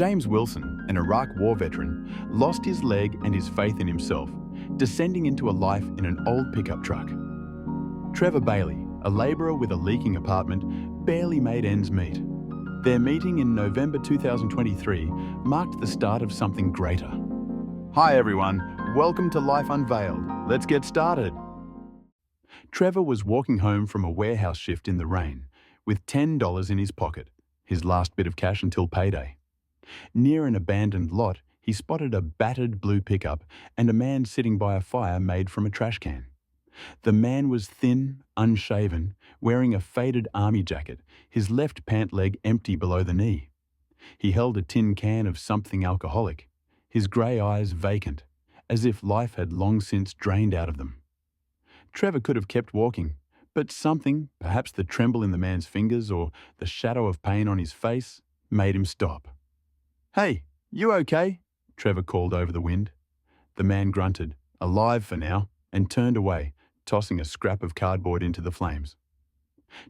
James Wilson, an Iraq war veteran, lost his leg and his faith in himself, descending into a life in an old pickup truck. Trevor Bailey, a labourer with a leaking apartment, barely made ends meet. Their meeting in November 2023 marked the start of something greater. Hi everyone, welcome to Life Unveiled. Let's get started. Trevor was walking home from a warehouse shift in the rain, with $10 in his pocket, his last bit of cash until payday. Near an abandoned lot, he spotted a battered blue pickup and a man sitting by a fire made from a trash can. The man was thin, unshaven, wearing a faded army jacket, his left pant leg empty below the knee. He held a tin can of something alcoholic, his grey eyes vacant, as if life had long since drained out of them. Trevor could have kept walking, but something, perhaps the tremble in the man's fingers or the shadow of pain on his face, made him stop. "Hey, you okay?" Trevor called over the wind. The man grunted, alive for now, and turned away, tossing a scrap of cardboard into the flames.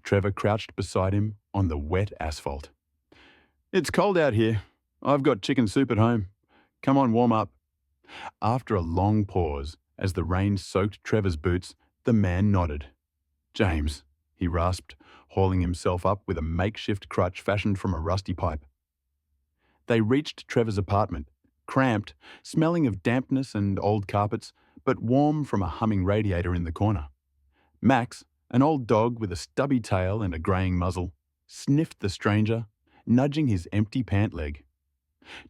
Trevor crouched beside him on the wet asphalt. "It's cold out here. I've got chicken soup at home. Come on, warm up." After a long pause, as the rain soaked Trevor's boots, the man nodded. "James," he rasped, hauling himself up with a makeshift crutch fashioned from a rusty pipe. They reached Trevor's apartment, cramped, smelling of dampness and old carpets, but warm from a humming radiator in the corner. Max, an old dog with a stubby tail and a greying muzzle, sniffed the stranger, nudging his empty pant leg.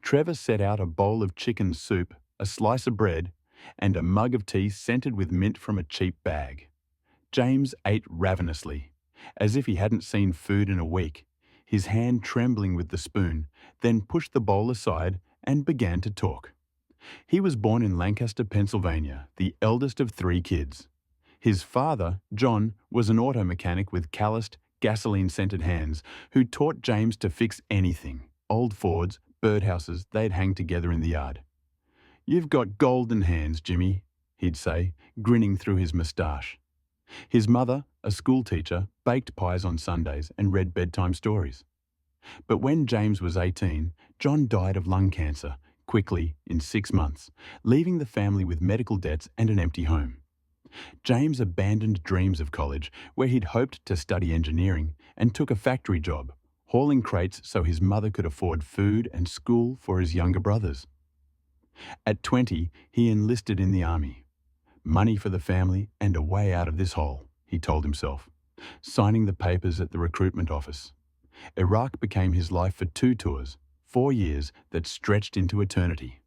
Trevor set out a bowl of chicken soup, a slice of bread, and a mug of tea scented with mint from a cheap bag. James ate ravenously, as if he hadn't seen food in a week, his hand trembling with the spoon, then pushed the bowl aside and began to talk. He was born in Lancaster, Pennsylvania, the eldest of 3 kids. His father, John, was an auto mechanic with calloused, gasoline-scented hands who taught James to fix anything, old Fords, birdhouses they'd hang together in the yard. "You've got golden hands, Jimmy," he'd say, grinning through his moustache. His mother, a schoolteacher, baked pies on Sundays and read bedtime stories. But when James was 18, John died of lung cancer, quickly, in 6 months, leaving the family with medical debts and an empty home. James abandoned dreams of college, where he'd hoped to study engineering, and took a factory job, hauling crates so his mother could afford food and school for his younger brothers. At 20, he enlisted in the army. Money for the family and a way out of this hole, he told himself, signing the papers at the recruitment office. Iraq became his life for 2 tours, 4 years that stretched into eternity.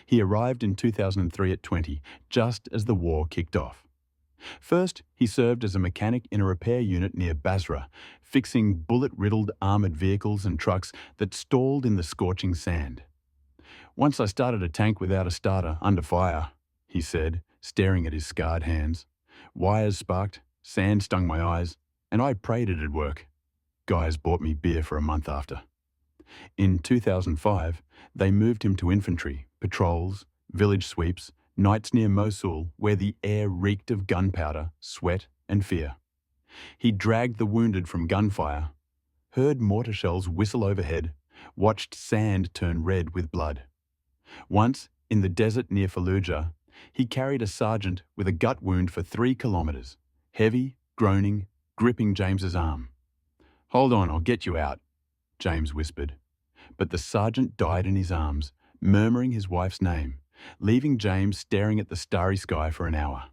He arrived in 2003 at 20, just as the war kicked off. First, he served as a mechanic in a repair unit near Basra, fixing bullet-riddled armoured vehicles and trucks that stalled in the scorching sand. "Once I started a tank without a starter, under fire," he said, staring at his scarred hands. "Wires sparked, sand stung my eyes, and I prayed it'd work. Guys bought me beer for a month after." In 2005, they moved him to infantry, patrols, village sweeps, nights near Mosul where the air reeked of gunpowder, sweat and fear. He dragged the wounded from gunfire, heard mortar shells whistle overhead, watched sand turn red with blood. Once, in the desert near Fallujah, he carried a sergeant with a gut wound for 3 kilometres, heavy, groaning, gripping James's arm. "Hold on, I'll get you out," James whispered. But the sergeant died in his arms, murmuring his wife's name, leaving James staring at the starry sky for an hour.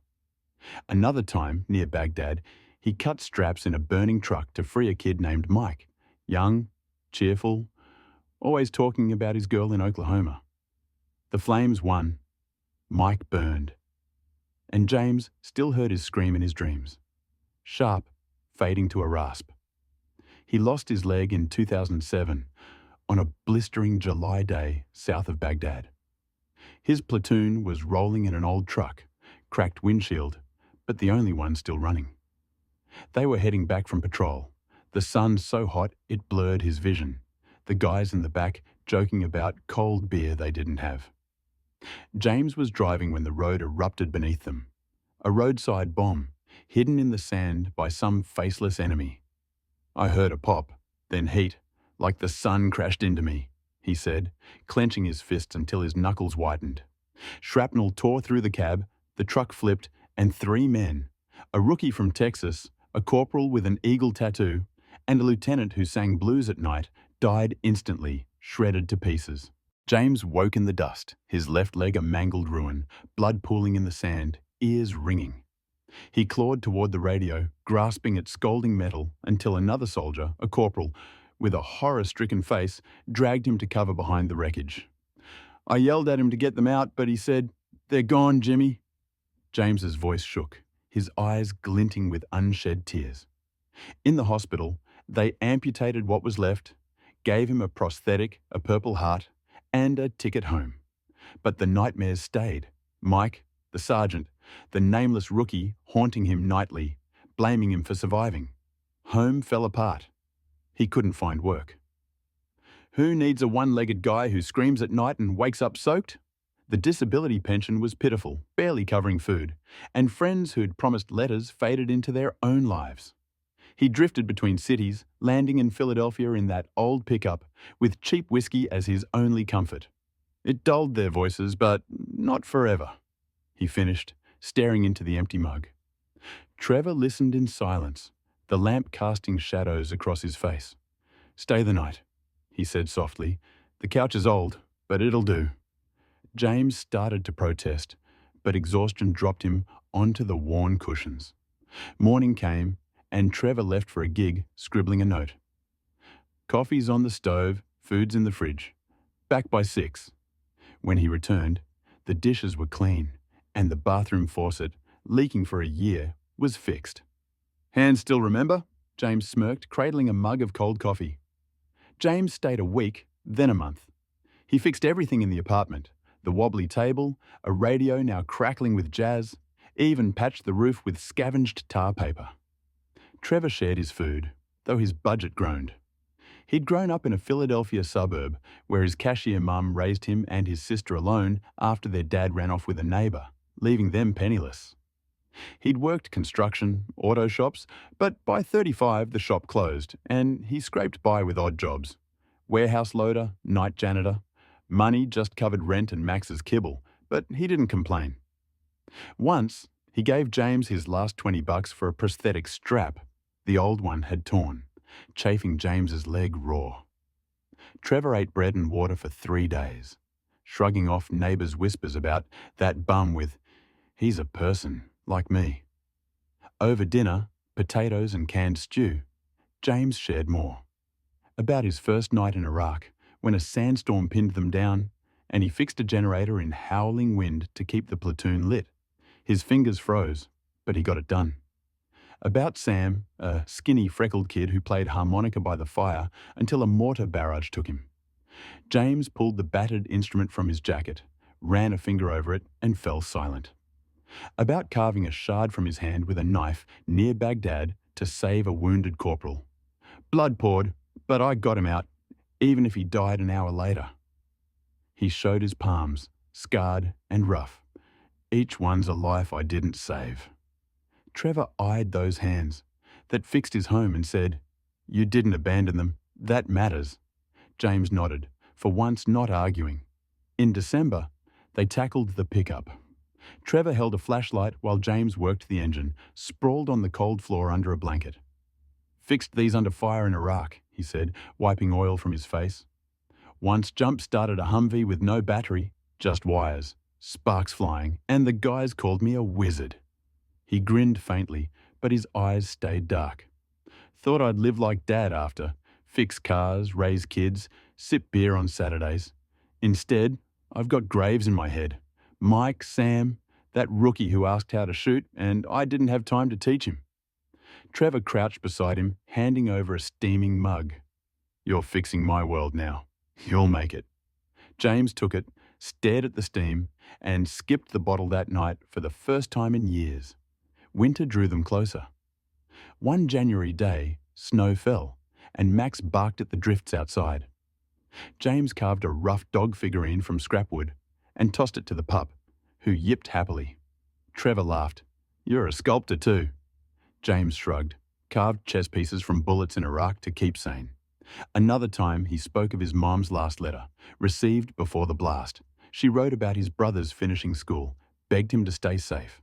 Another time, near Baghdad, he cut straps in a burning truck to free a kid named Mike, young, cheerful, always talking about his girl in Oklahoma. The flames won. Mike burned. And James still heard his scream in his dreams, sharp, fading to a rasp. He lost his leg in 2007 on a blistering July day south of Baghdad. His platoon was rolling in an old truck, cracked windshield, but the only one still running. They were heading back from patrol, the sun so hot it blurred his vision, the guys in the back joking about cold beer they didn't have. James was driving when the road erupted beneath them. A roadside bomb, hidden in the sand by some faceless enemy. "I heard a pop, then heat, like the sun crashed into me," he said, clenching his fists until his knuckles whitened. Shrapnel tore through the cab, the truck flipped, and 3 men, a rookie from Texas, a corporal with an eagle tattoo, and a lieutenant who sang blues at night, died instantly, shredded to pieces. James woke in the dust, his left leg a mangled ruin, blood pooling in the sand, ears ringing. He clawed toward the radio, grasping at scalding metal, until another soldier, a corporal, with a horror-stricken face, dragged him to cover behind the wreckage. I yelled at him to get them out, but he said, "They're gone, Jimmy." James's voice shook, his eyes glinting with unshed tears. In the hospital, they amputated what was left, gave him a prosthetic, a Purple Heart, and a ticket home. But the nightmares stayed. Mike, the sergeant, the nameless rookie haunting him nightly, blaming him for surviving. Home fell apart. He couldn't find work. Who needs a one-legged guy who screams at night and wakes up soaked? The disability pension was pitiful, barely covering food, and friends who'd promised letters faded into their own lives. He drifted between cities, landing in Philadelphia in that old pickup, with cheap whiskey as his only comfort. It dulled their voices, but not forever, he finished, staring into the empty mug. Trevor listened in silence, the lamp casting shadows across his face. "Stay the night," he said softly. "The couch is old, but it'll do." James started to protest, but exhaustion dropped him onto the worn cushions. Morning came, and Trevor left for a gig, scribbling a note. "Coffee's on the stove, food's in the fridge. Back by 6. When he returned, the dishes were clean, and the bathroom faucet, leaking for a year, was fixed. "Hands still remember?" James smirked, cradling a mug of cold coffee. James stayed a week, then a month. He fixed everything in the apartment, the wobbly table, a radio now crackling with jazz, even patched the roof with scavenged tar paper. Trevor shared his food, though his budget groaned. He'd grown up in a Philadelphia suburb where his cashier mum raised him and his sister alone after their dad ran off with a neighbour, leaving them penniless. He'd worked construction, auto shops, but by 35 the shop closed and he scraped by with odd jobs. Warehouse loader, night janitor. Money just covered rent and Max's kibble, but he didn't complain. Once, he gave James his last $20 for a prosthetic strap. The old one had torn, chafing James's leg raw. Trevor ate bread and water for 3 days, shrugging off neighbours' whispers about that bum with, "He's a person, like me." Over dinner, potatoes and canned stew, James shared more. About his first night in Iraq, when a sandstorm pinned them down, and he fixed a generator in howling wind to keep the platoon lit. His fingers froze, but he got it done. About Sam, a skinny, freckled kid who played harmonica by the fire until a mortar barrage took him. James pulled the battered instrument from his jacket, ran a finger over it, and fell silent. About carving a shard from his hand with a knife near Baghdad to save a wounded corporal. Blood poured, but I got him out, even if he died an hour later. He showed his palms, scarred and rough. Each one's a life I didn't save. Trevor eyed those hands, that fixed his home, and said, "You didn't abandon them. That matters." James nodded, for once not arguing. In December, they tackled the pickup. Trevor held a flashlight while James worked the engine, sprawled on the cold floor under a blanket. "Fixed these under fire in Iraq," he said, wiping oil from his face. "Once jump-started a Humvee with no battery, just wires, sparks flying, and the guys called me a wizard." He grinned faintly, but his eyes stayed dark. "Thought I'd live like Dad after, fix cars, raise kids, sip beer on Saturdays. Instead, I've got graves in my head. Mike, Sam, that rookie who asked how to shoot, and I didn't have time to teach him." Trevor crouched beside him, handing over a steaming mug. "You're fixing my world now. You'll make it." James took it, stared at the steam, and skipped the bottle that night for the first time in years. Winter drew them closer. One January day, snow fell, and Max barked at the drifts outside. James carved a rough dog figurine from scrap wood and tossed it to the pup, who yipped happily. Trevor laughed. "You're a sculptor too." James shrugged, carved chess pieces from bullets in Iraq to keep sane. Another time, he spoke of his mom's last letter, received before the blast. She wrote about his brother's finishing school, begged him to stay safe.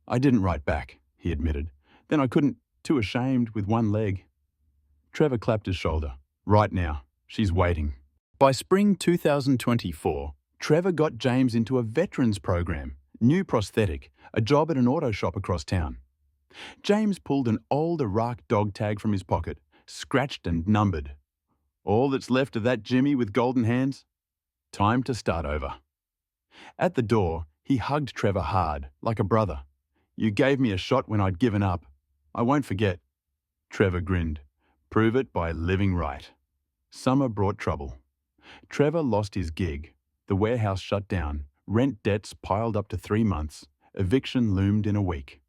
"I didn't write back," he admitted. "Then I couldn't, too ashamed with one leg." Trevor clapped his shoulder. "Right now. She's waiting." By spring 2024, Trevor got James into a veterans program, new prosthetic, a job at an auto shop across town. James pulled an old Iraq dog tag from his pocket, scratched and numbered. "All that's left of that Jimmy with golden hands? Time to start over." At the door, he hugged Trevor hard, like a brother. "You gave me a shot when I'd given up. I won't forget." Trevor grinned. "Prove it by living right." Summer brought trouble. Trevor lost his gig. The warehouse shut down. Rent debts piled up to 3 months. Eviction loomed in a week.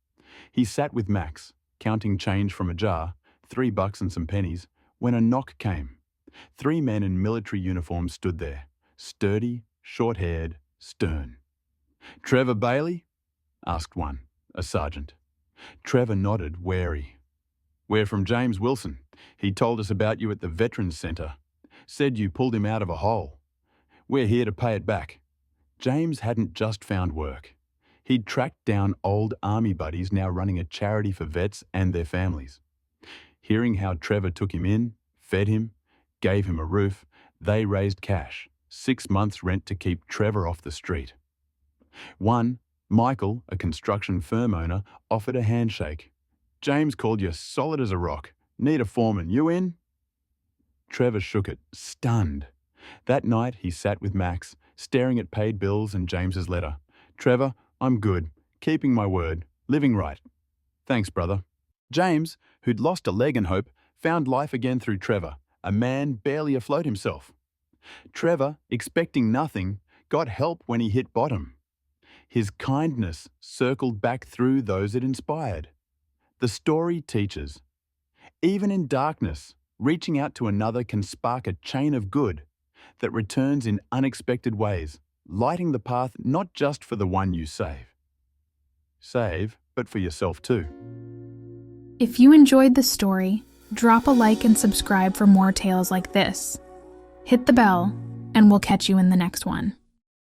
He sat with Max, counting change from a jar, $3 and some pennies, when a knock came. 3 men in military uniforms stood there, sturdy, short-haired, stern. "Trevor Bailey?" asked one, a sergeant. Trevor nodded, wary. "We're from James Wilson. He told us about you at the Veterans Centre. Said you pulled him out of a hole. We're here to pay it back." James hadn't just found work. He'd tracked down old army buddies now running a charity for vets and their families. Hearing how Trevor took him in, fed him, gave him a roof, they raised cash, 6 months' rent to keep Trevor off the street. One, Michael, a construction firm owner, offered a handshake. "James called you solid as a rock. Need a foreman. You in?" Trevor shook it, stunned. That night he sat with Max, staring at paid bills and James's letter. "Trevor, I'm good. Keeping my word. Living right. Thanks, brother." James, who'd lost a leg and hope, found life again through Trevor, a man barely afloat himself. Trevor, expecting nothing, got help when he hit bottom. His kindness circled back through those it inspired. The story teaches. Even in darkness, reaching out to another can spark a chain of good that returns in unexpected ways, lighting the path not just for the one you save, but for yourself too. If you enjoyed this story, drop a like and subscribe for more tales like this. Hit the bell, and we'll catch you in the next one.